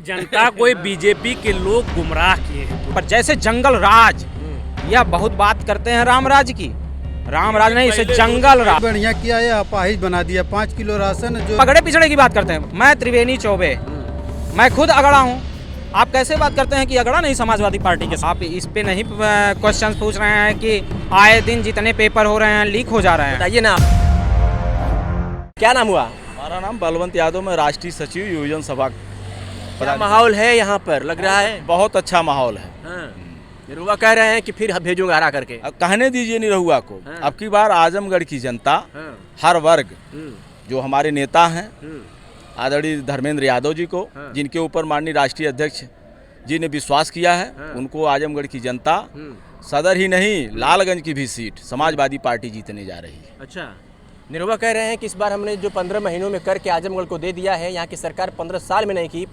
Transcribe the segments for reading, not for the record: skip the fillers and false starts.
जनता को बीजेपी के लोग गुमराह किए हैं। पर जैसे जंगल राज, यह बहुत बात करते हैं राम राज की, राम राज नहीं, इसे जंगल राज बढ़िया किया है, अपाहिज बना दिया। 5 किलो राशन जो पगड़े पिछड़े की बात करते हैं। मैं त्रिवेणी चौबे, मैं खुद अगड़ा हूँ। आप कैसे बात करते हैं कि अगड़ा नहीं समाजवादी पार्टी के? आप इस पे नहीं क्वेश्चन पूछ रहे हैं कि आए दिन जितने पेपर हो रहे हैं लीक हो जा रहे हैं। बताइए ना, क्या नाम हुआ? हमारा नाम बलवंत यादव, मैं राष्ट्रीय सचिव योजन सभा। क्या माहौल है यहाँ पर, लग रहा है? बहुत अच्छा माहौल है। निरुआ कह रहे हैं कि फिर भेजूंगा हरा करके। अब कहने दीजिए निरहुआ को। अब की बार आजमगढ़ की जनता, हर वर्ग, जो हमारे नेता हैं आदरणीय धर्मेंद्र यादव जी को, जिनके ऊपर माननीय राष्ट्रीय अध्यक्ष जी ने विश्वास किया है, उनको आजमगढ़ की जनता सदर ही नहीं लालगंज की भी सीट समाजवादी पार्टी जीतने जा रही है। अच्छा, निरुआ कह रहे हैं कि इस बार हमने जो 15 महीनों में करके आजमगढ़ को दे दिया है, यहाँ की सरकार 15 साल में नहीं की,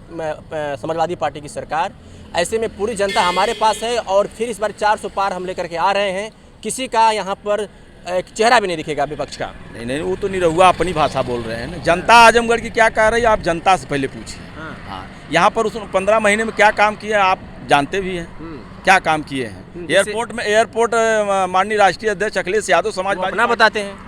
समाजवादी पार्टी की सरकार। ऐसे में पूरी जनता हमारे पास है और फिर इस बार 400 पार हम लेकर के आ रहे हैं। किसी का यहाँ पर एक चेहरा भी नहीं दिखेगा विपक्ष का। नहीं, वो तो निरहुआ अपनी भाषा बोल रहे हैं ना। जनता आजमगढ़ की क्या कह रही है, आप जनता से पहले पूछिए। हाँ, यहाँ पर उस 15 महीने में क्या काम किया आप जानते भी हैं। क्या काम किए हैं? एयरपोर्ट माननीय राष्ट्रीय अध्यक्ष अखिलेश यादव समाजवादी अपना बताते हैं।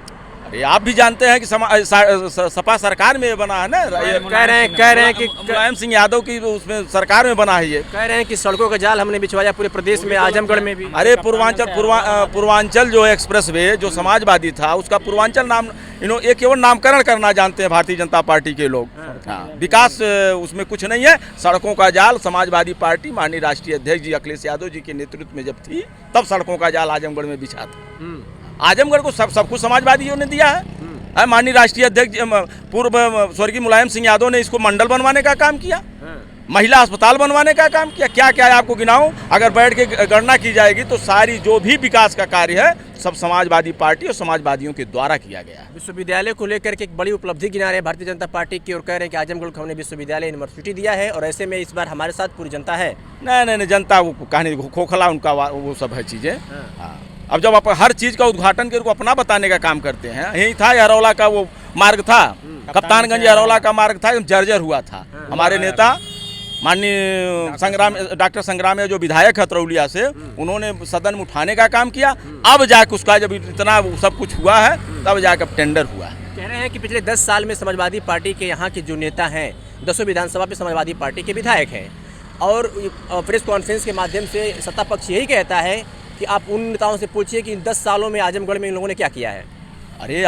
अरे आप भी जानते हैं कि सपा सरकार में बना है ना। कह रहे हैं कि मुलायम सिंह यादव की उसमें सरकार में बना है ये। कह रहे हैं कि सड़कों का जाल हमने बिछवाया पूरे प्रदेश में, आजमगढ़ में भी। अरे पूर्वांचल जो एक्सप्रेस वे जो समाजवादी था, उसका पूर्वांचल नाम एक केवल नामकरण करना जानते हैं भारतीय जनता पार्टी के लोग। हाँ, विकास उसमें कुछ नहीं है। सड़कों का जाल समाजवादी पार्टी माननीय राष्ट्रीय अध्यक्ष जी अखिलेश यादव जी के नेतृत्व में जब थी, तब सड़कों का जाल आजमगढ़ में बिछा था। आजमगढ़ को सब कुछ समाजवादियों ने दिया है। माननीय राष्ट्रीय अध्यक्ष पूर्व स्वर्गीय मुलायम सिंह यादव ने इसको मंडल बनवाने का काम किया, महिला अस्पताल बनवाने का काम किया। क्या क्या है आपको गिनाऊं? अगर बैठ के गणना की जाएगी तो सारी जो भी विकास का कार्य है सब समाजवादी पार्टी और समाजवादियों के द्वारा किया गया है। विश्वविद्यालय को लेकर के एक बड़ी उपलब्धि गिना रहे हैं भारतीय जनता पार्टी की और कह रहे हैं कि आजमगढ़ को हमने विश्वविद्यालय यूनिवर्सिटी दिया है और ऐसे में इस बार हमारे साथ पूरी जनता है। नहीं, जनता वो कहानी खोखला उनका वो सब है चीज़ें। हाँ, अब जब आप हर चीज़ का उद्घाटन करके अपना बताने का काम करते हैं। यही था अरौला का वो मार्ग था, कप्तानगंज अरौला का मार्ग था, जर्जर हुआ था। हमारे नेता माननीय डॉक्टर संग्राम जो विधायक है तरौलिया से, उन्होंने सदन में उठाने का काम किया। अब जाके उसका जब इतना सब कुछ हुआ है, तब जाकर टेंडर हुआ है। कह रहे हैं कि पिछले 10 साल में समाजवादी पार्टी के यहाँ के जो नेता हैं, 10 विधानसभा पे समाजवादी पार्टी के विधायक हैं और प्रेस कॉन्फ्रेंस के माध्यम से सत्ता पक्ष यही कहता है कि आप उन नेताओं से पूछिए कि इन 10 सालों में आजमगढ़ में इन लोगों ने क्या किया है। अरे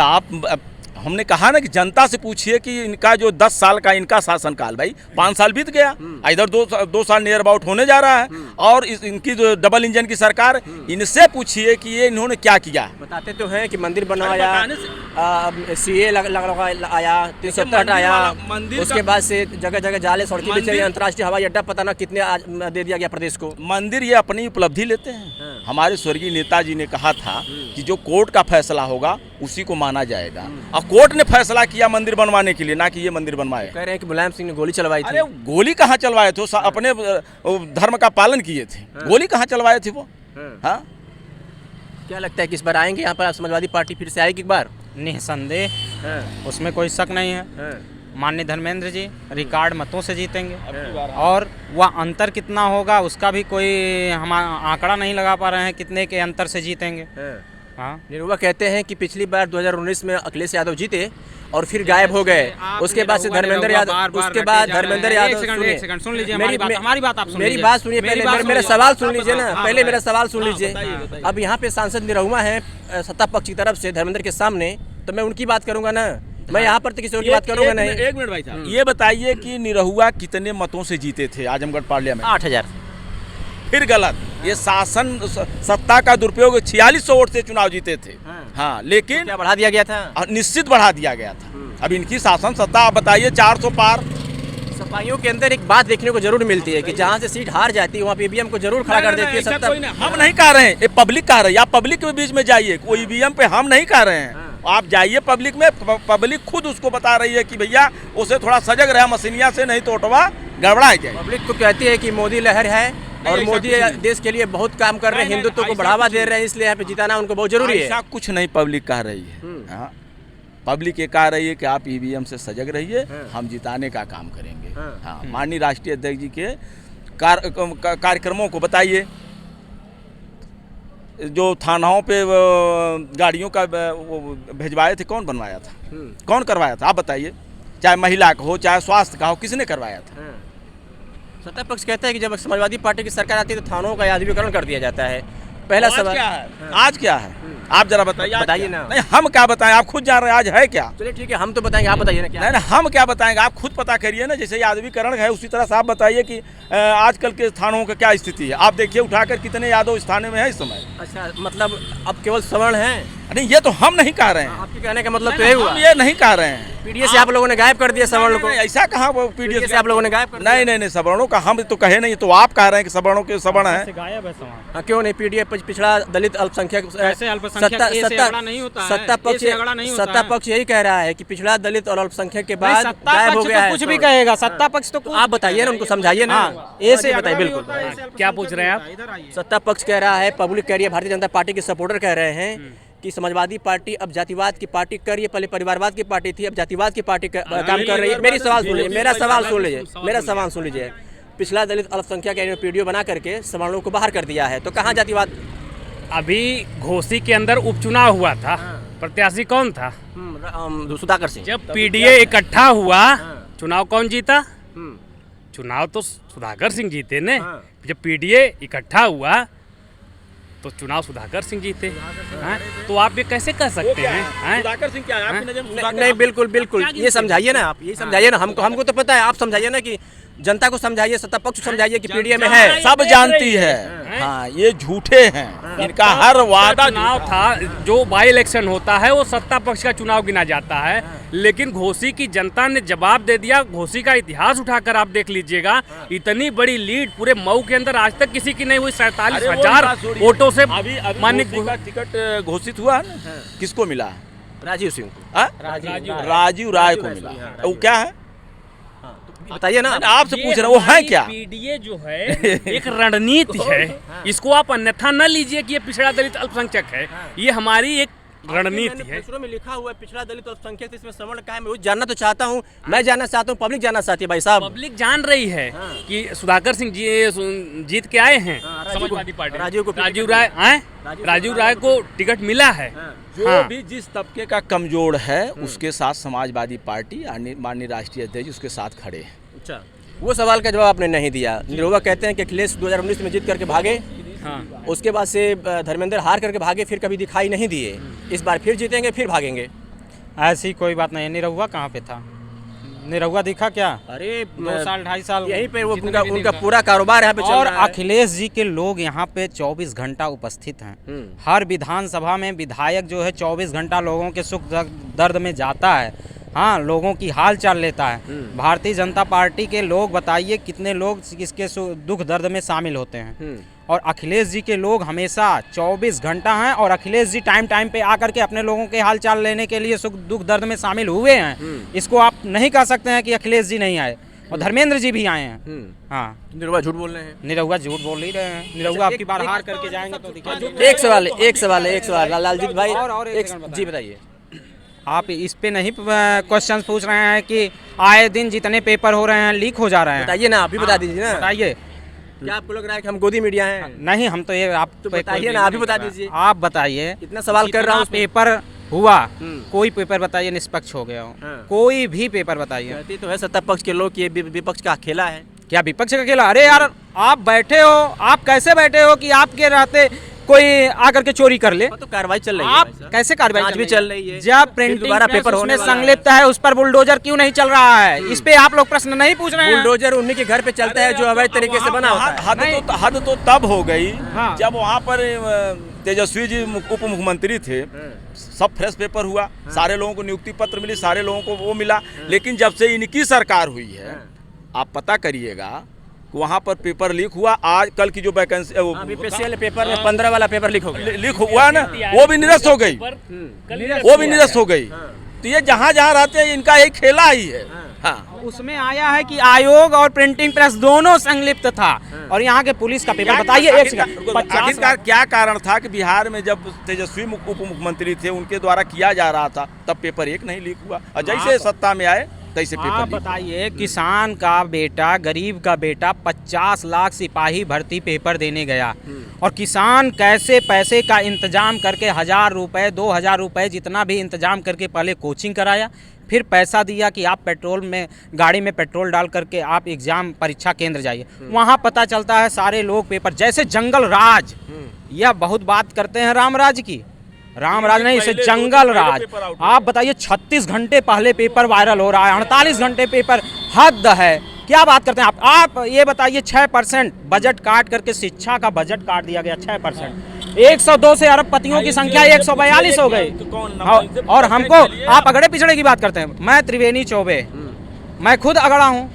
हमने कहा ना कि जनता से पूछिए कि इनका जो 10 साल का इनका शासनकाल, भाई 5 साल बीत गया, इधर 2 साल नियर अबाउट होने जा रहा है, और इनकी जो डबल इंजन की सरकार, इनसे पूछिए कि ये इन्होंने क्या किया। बताते तो हैं कि मंदिर बनवाया, CA आया, 360 आया, उसके बाद से जगह जगह जाले सड़कें बिछाई, अंतर्राष्ट्रीय हवाई अड्डा पता ना कितने दे दिया गया प्रदेश को। मंदिर ये अपनी उपलब्धि लेते हैं। हमारे स्वर्गीय नेताजी ने कहा था कि जो कोर्ट का फैसला होगा उसी को माना जाएगा, और कोर्ट ने फैसला किया मंदिर बनवाने के लिए, ना कि ये मंदिर बनवाए। कह रहे हैं कि मुलायम सिंह ने गोली चलवाई थी। अरे गोली कहाँ चलवाए थे? अपने धर्म का पालन किए थे। गोली कहाँ चलवाए थे वो? हाँ, क्या लगता है कि इस बार आएंगे यहाँ पर समाजवादी पार्टी, फिर से आएगी एक बार? निसंदेह, उसमें कोई शक नहीं है। माननीय धर्मेंद्र जी रिकॉर्ड मतों से जीतेंगे, और वह अंतर कितना होगा उसका भी कोई हम आंकड़ा नहीं लगा पा रहे हैं, कितने के अंतर से जीतेंगे। हाँ, निरुआ कहते हैं कि पिछली बार 2019 में अखिलेश यादव जीते और फिर गायब हो गए। उसके बाद से धर्मेंद्र यादव, उसके बाद धर्मेंद्र यादव, सुन लीजिए हमारी बात आप मेरी बात सुनिए, पहले मेरा सवाल सुन लीजिए ना, पहले मेरा सवाल सुन लीजिए। अब यहाँ पे सांसद निरहुआ हैं सत्ता पक्ष की तरफ से धर्मेंद्र के सामने, तो मैं उनकी बात करूंगा ना, मैं यहाँ पर तो किसी और की बात करूंगा नहीं। 1 मिनट भाई साहब, ये बताइए कि निरहुआ कितने मतों से जीते थे आजमगढ़ पार्लियामेंट? 8000। फिर गलत, ये शासन सत्ता का दुरुपयोग, 4600 वोट से चुनाव जीते थे। हाँ, लेकिन क्या बढ़ा दिया गया था? निश्चित बढ़ा दिया गया था। अब इनकी शासन सत्ता, आप बताइए 400 पार। सफाइयों के अंदर एक बात देखने को जरूर मिलती है कि जहाँ से सीट हार जाती है वहाँ पे ईवीएम को जरूर खड़ा कर देती है सत्ता। हम नहीं कह रहे हैं, ये पब्लिक कह रही है। आप पब्लिक के बीच में जाइए, कोई ईवीएम पे हम नहीं कह रहे हैं। आप जाइए पब्लिक में, पब्लिक खुद उसको बता रही है कि भैया उसे थोड़ा सजग रहा मशीनिया से, नहीं तो ओटवा गड़बड़ा जाए। पब्लिक तो कहती है कि मोदी लहर है और मोदी देश के लिए बहुत काम कर रहे हैं, हिंदुत्व को बढ़ावा दे रहे हैं, इसलिए यहाँ पे जिताना उनको बहुत जरूरी है। ऐसा कुछ नहीं पब्लिक कह रही है। पब्लिक ये कह रही है कि आप ईवीएम से सजग रहिए, हम जिताने का काम करेंगे। हाँ, माननीय राष्ट्रीय अध्यक्ष जी के कार्यक्रमों को बताइए। जो थानाओं पे गाड़ियों का वो भिजवाए थे, कौन बनवाया था, कौन करवाया था, आप बताइए। चाहे महिला का हो, चाहे स्वास्थ्य का हो, किसने करवाया था? सत्ता पक्ष कहता है कि जब समाजवादी पार्टी की सरकार आती है तो थानों का आधुनिकीकरण कर दिया जाता है। पहला सवाल क्या है? आज क्या है? आप जरा बताइए। बताइए ना। नहीं, हम क्या बताएं, आप खुद जान रहे हैं आज है क्या। चलिए ठीक है, हम तो बताएंगे, आप बताइए ना क्या। नहीं, हम क्या बताएंगे, आप खुद पता करिए ना। जैसे आधुनिकीकरण है उसी तरह से आप बताइए कि आजकल के थानों का क्या स्थिति है। आप देखिए उठाकर कितने यादव इस थाने में है इस समय। अच्छा, मतलब अब केवल सवर्ण हैं? नहीं, ये तो हम नहीं कह रहे हैं। आपके कहने का मतलब तो यही हुआ, हम ये नहीं कह रहे हैं। पीडीएस से आप लोगों ने गायब कर दिया सवर्ण को। ऐसा कहाँ पीडीएस से आप लोगों ने गायब कर दिया? नहीं, सवर्णों का हम तो कहे नहीं, तो आप कह रहे हैं कि सवर्णों के सवर्ण है। गायब है सवाल। हाँ, क्यों नहीं? पीडीएफ पिछड़ा दलित अल्पसंख्यक सत्ता पक्ष यही कह रहा है कि पिछड़ा दलित और अल्पसंख्यक के बाद गायब हो गया है। कुछ भी कहेगा सत्ता पक्ष तो आप बताइए ना, उनको समझाइए ना। ऐसे बताइए बिल्कुल। क्या पूछ रहे हैं आप? सत्ता पक्ष कह रहा है, पब्लिक कह रही है, भारतीय जनता पार्टी के सपोर्टर कह रहे हैं कि समाजवादी पार्टी अब जातिवाद की पार्टी कर रही है। पहले परिवारवाद की पार्टी थी, अब जातिवाद की पार्टी काम कर रही है। मेरा सवाल सुन लीजिए। पिछला दलित अल्पसंख्यक का पीडीओ बना करके सवर्णों को बाहर कर दिया है, तो कहाँ जातिवाद? अभी घोसी के अंदर उपचुनाव हुआ था, प्रत्याशी कौन था? सुधाकर सिंह। जब पीडीए इकट्ठा हुआ, चुनाव कौन जीता? चुनाव तो सुधाकर सिंह जीते ने। जब पीडीए इकट्ठा हुआ तो चुनाव सुधाकर सिंह जीते। तो आप ये कैसे कह सकते हैं? सुधाकर सिंह क्या है आपकी नजर में? नहीं, बिल्कुल ये समझाइए ना, आप ये समझाइए ना। हमको तो पता है, आप समझाइए ना, कि जनता को समझाइए, सत्ता पक्ष को समझाइए कि पीडीए में है। सब जानती है। हाँ, ये झूठे हैं, इनका हर वादा। चुनाव था, जो बाई इलेक्शन होता है वो सत्ता पक्ष का चुनाव गिना जाता है, लेकिन घोसी की जनता ने जवाब दे दिया। घोसी का इतिहास उठाकर आप देख लीजिएगा, इतनी बड़ी लीड पूरे मऊ के अंदर आज तक किसी की नहीं हुई। 47,000 वोटों से माननीय का टिकट घोषित हुआ, किसको मिला? राजीव सिंह को। राजीव राय को मिला। वो क्या है बताइए ना। आपसे पूछ रहे हैं, वो है क्या? पीडीए जो है एक रणनीति है, इसको आप अन्यथा न लीजिए कि ये पिछड़ा दलित अल्पसंख्यक है। ये हमारी एक रणनीति है। में लिखा हुआ है पिछड़ा दलित अल्पसंख्यक, इसमें सवर्ण का है। मैं जानना तो चाहता हूँ, मैं जानना चाहता हूँ, पब्लिक जानना चाहती है। भाई साहब, पब्लिक जान रही है कि सुधाकर सिंह जीत के आए हैं समाजवादी पार्टी। राजीव राय को टिकट मिला है। जो भी जिस तबके का कमजोर है उसके साथ समाजवादी पार्टी माननीय राष्ट्रीय अध्यक्ष उसके साथ खड़े हैं। अच्छा, वो सवाल का जवाब आपने नहीं दिया। निरुवा कहते हैं कि अखिलेश 2019 में जीत करके भागे, उसके बाद से धर्मेंद्र हार करके भागे, फिर कभी दिखाई नहीं दिए। इस बार फिर जीतेंगे, फिर भागेंगे। ऐसी कोई बात नहीं है। निरहुआ कहाँ पे था? निरहुआ दिखा क्या? अरे 2 साल 2.5 साल यहीं पे वो उनका पूरा कारोबार यहाँ पे चल और रहा है। अखिलेश जी के लोग यहाँ पे 24 घंटा उपस्थित हैं। हर विधानसभा में विधायक जो है 24 घंटा लोगों के सुख दर्द में जाता है। हाँ, लोगों की हाल चाल लेता है। भारतीय जनता पार्टी के लोग बताइए कितने लोग इसके दुख दर्द में शामिल होते हैं। और अखिलेश जी के लोग हमेशा 24 घंटा हैं, और अखिलेश जी टाइम पे आकर के अपने लोगों के हाल चाल लेने के लिए सुख दुख दर्द में शामिल हुए हैं। इसको आप नहीं कह सकते हैं कि अखिलेश जी नहीं आए, और धर्मेंद्र जी भी आए हैं। हाँ, निरुवा झूठ बोल रहे हैं। निरहुआ झूठ बोल ही रहे हैं। निरहुआ आपकी बार हार करके जाएंगे तो दिखाइए। एक सवाल लालजीत भाई, जी बताइए। आप इस पे नहीं क्वेश्चन पूछ रहे हैं कि आए दिन जितने पेपर हो रहे हैं लीक हो जा रहे हैं? बताइए ना, आप भी बता दीजिए ना। बताइए। क्या आपको लग रहा है कि हम गोदी मीडिया हैं? नहीं, हम तो ये आप तो बताइए ना, आप भी बता दीजिए। आप बताइए। इतना सवाल कर रहा हूँ। पेपर हुआ, कोई पेपर बताइए निष्पक्ष हो गया हो? कोई भी पेपर बताइए। कहती तो है सत्ता पक्ष के लोग, ये विपक्ष का खेला है। क्या विपक्ष का खेला? अरे यार, आप बैठे हो, आप कैसे बैठे हो कि आपके रहते कोई आकर के चोरी कर ले? तो कार्रवाई चल रही है। आप कैसे कार्रवाई भी चल रही है? जब प्रिंटिंग दोबारा पेपर उसमें होने संलिप्त है, उस पर बुलडोजर क्यों नहीं चल रहा है? इस पे आप लोग प्रश्न नहीं पूछ रहे हैं। बुलडोजर उन्हीं के घर पे चलता है जो अवैध तरीके से बना होता है। हद तो तब हो गई जब वहाँ पर तेजस्वी जी उप मुख्यमंत्री थे। सब फ्रेश पेपर हुआ, सारे लोगों को नियुक्ति पत्र मिली, सारे लोगों को वो मिला। लेकिन जब से इनकी सरकार हुई है, आप पता करिएगा वहाँ पर पेपर लीक हुआ। आज कल की जो वैकेंसी बीपीएससी पेपर में 15 वाला पेपर लीक हो गया, लीक हुआ ना, वो भी निरस्त हो गई। तो ये जहाँ जहाँ रहते हैं इनका यही खेला ही है। हाँ उसमें आया है कि आयोग और प्रिंटिंग प्रेस दोनों संलिप्त था। और यहाँ के पुलिस का पेपर बताइए, एक सेकंड, आखिरकार क्या कारण था कि बिहार में जब तेजस्वी उप मुख्यमंत्री थे उनके द्वारा किया जा रहा था तब पेपर एक नहीं लीक हुआ, और जैसे सत्ता में आए तैसे पेपर आप लीक हुआ। बताइए, किसान का बेटा, गरीब का बेटा 50 लाख सिपाही भर्ती पेपर देने गया, और किसान कैसे पैसे का इंतजाम करके 1000 रुपये 2000 रुपये जितना भी इंतजाम करके पहले कोचिंग कराया, फिर पैसा दिया कि आप पेट्रोल में, गाड़ी में पेट्रोल डाल करके आप एग्जाम परीक्षा केंद्र जाइए। वहाँ पता चलता है सारे लोग पेपर, जैसे जंगल राज, यह बहुत बात करते हैं राम राज की, राम राज नहीं, इसे जंगल राज। आप बताइए 36 घंटे पहले पेपर वायरल हो रहा है, 48 घंटे पेपर, हद है, क्या बात करते हैं आप ये बताइए 6% बजट काट करके शिक्षा का बजट काट दिया गया, 6%। 102 से अरबपतियों की संख्या 142 हो गई। और हमको आप अगड़े पिछड़े की बात करते हैं। मैं त्रिवेणी चौबे, मैं खुद अगड़ा हूँ,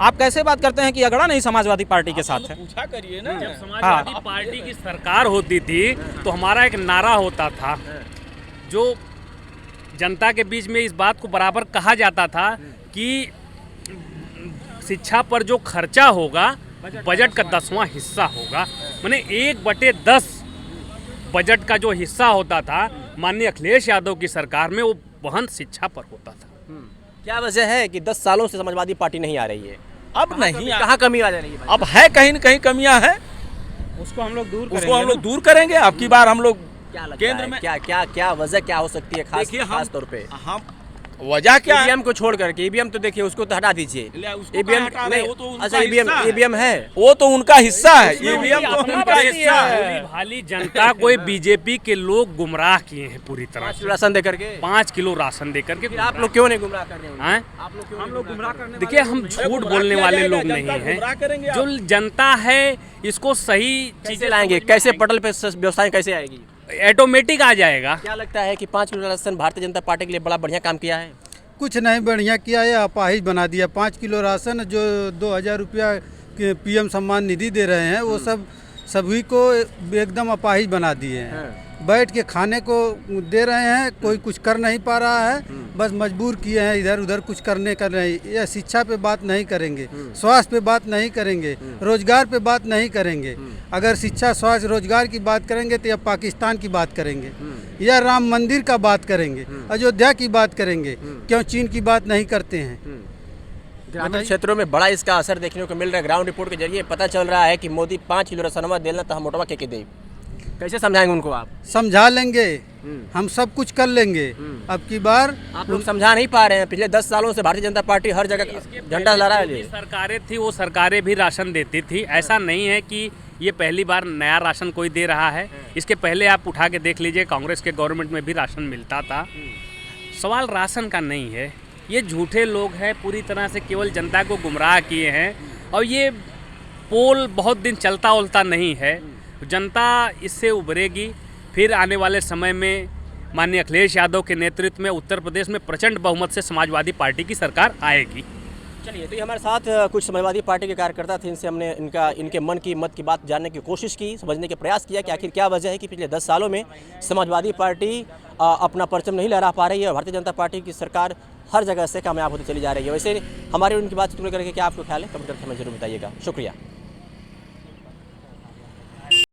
आप कैसे बात करते हैं कि अगड़ा नहीं समाजवादी पार्टी के साथ है? पूछा करिए ना। जब समाजवादी पार्टी की सरकार होती थी तो हमारा एक नारा होता था, जो जनता के बीच में इस बात को बराबर कहा जाता था कि शिक्षा पर जो खर्चा होगा बजट का 10वां हिस्सा होगा। माने 1/10 बजट का जो हिस्सा होता था माननीय अखिलेश यादव की सरकार में, वो वहन शिक्षा पर होता था। क्या वजह है कि 10 सालों से समाजवादी पार्टी नहीं आ रही है? अब नहीं, कहाँ कमी आ रही है? अब है, कहीं न कहीं कमियां हैं, उसको हम लोग दूर उसको हम लोग दूर करेंगे। अब की बार हम लोग क्या लगता केंद्र है? में क्या वजह क्या हो सकती है खास तौर पे? हम वजह क्या है? ईवीएम को छोड़ करके, ईवीएम तो देखिए उसको तो हटा दीजिए, उसको ईवीएम हटा रहे, वो तो उनका अच्छा हिस्सा है। ईवीएम है, वो तो उनका हिस्सा है, ईवीएम तो अपना उनका बस्ती हिस्सा है। है। भाली जनता को बीजेपी के लोग गुमराह किए हैं पूरी तरह से। राशन दे करके 5 किलो राशन दे करके फिर आप लोग क्यों नहीं गुमराह कर रहे हैं? हैं? आप लोग क्यों हम लोग गुमराह करने देखिए, हम झूठ बोलने वाले लोग नहीं गुमराह करेंगे हैं। आप। जो जनता है इसको सही कैसे चीजें लाएंगे? कैसे पटल पे व्यवस्थाएं कैसे आएगी? ऑटोमेटिक आ जाएगा। क्या लगता है कि 5 kilo ration Bharatiya Janata party के लिए बड़ा बढ़िया काम किया है? कुछ नहीं बढ़िया किया है, अपाहिज बना दिया। 5 किलो राशन जो 2000 रुपया के पीएम सम्मान निधि दे रहे हैं, वो सब सभी को एकदम अपाहिज बना दिए हैं। बैठ के खाने को दे रहे हैं, कोई कुछ कर नहीं पा रहा है, बस मजबूर किए हैं इधर उधर कुछ करने का नहीं। यह शिक्षा पे बात नहीं करेंगे, स्वास्थ्य पे बात नहीं करेंगे, रोजगार पे बात नहीं करेंगे। अगर शिक्षा, स्वास्थ्य, रोजगार की बात करेंगे तो यह पाकिस्तान की बात करेंगे, या राम मंदिर का बात करेंगे, अयोध्या की बात करेंगे, क्यों चीन की बात नहीं करते हैं? ग्रामीण क्षेत्रों में बड़ा इसका असर देखने को मिल रहा है। ग्राउंड रिपोर्ट के जरिए पता चल रहा है कि मोदी 5 किलो राशनवा देना तो हम मोटवा के दे। कैसे समझाएंगे उनको आप? समझा लेंगे, हम सब कुछ कर लेंगे। अब की बार आप लोग समझा नहीं पा रहे हैं। पिछले 10 सालों से भारतीय जनता पार्टी हर जगह झंडा लहरा रही है। सरकारें थी, वो सरकारें भी राशन देती थी। ऐसा नहीं है कि ये पहली बार नया राशन कोई दे रहा है। इसके पहले आप उठा के देख लीजिए, कांग्रेस के गवर्नमेंट में भी राशन मिलता था। सवाल राशन का नहीं है, ये झूठे लोग हैं, पूरी तरह से केवल जनता को गुमराह किए हैं। और ये पोल बहुत दिन चलता उलता नहीं है, जनता इससे उभरेगी। फिर आने वाले समय में माननीय अखिलेश यादव के नेतृत्व में उत्तर प्रदेश में प्रचंड बहुमत से समाजवादी पार्टी की सरकार आएगी। चलिए, तो ये हमारे साथ कुछ समाजवादी पार्टी के कार्यकर्ता थे। इनसे हमने इनके मन की मत की बात जानने की कोशिश की, समझने के प्रयास किया कि आखिर क्या वजह है कि पिछले 10 सालों में समाजवादी पार्टी अपना परचम नहीं लहरा पा रही है। भारतीय जनता पार्टी की सरकार हर जगह से कामयाब होती चली जा रही है। वैसे हमारे उनकी बात करके क्या आपको ख्याल है, कमेंट करके हमें जरूर बताइएगा। शुक्रिया।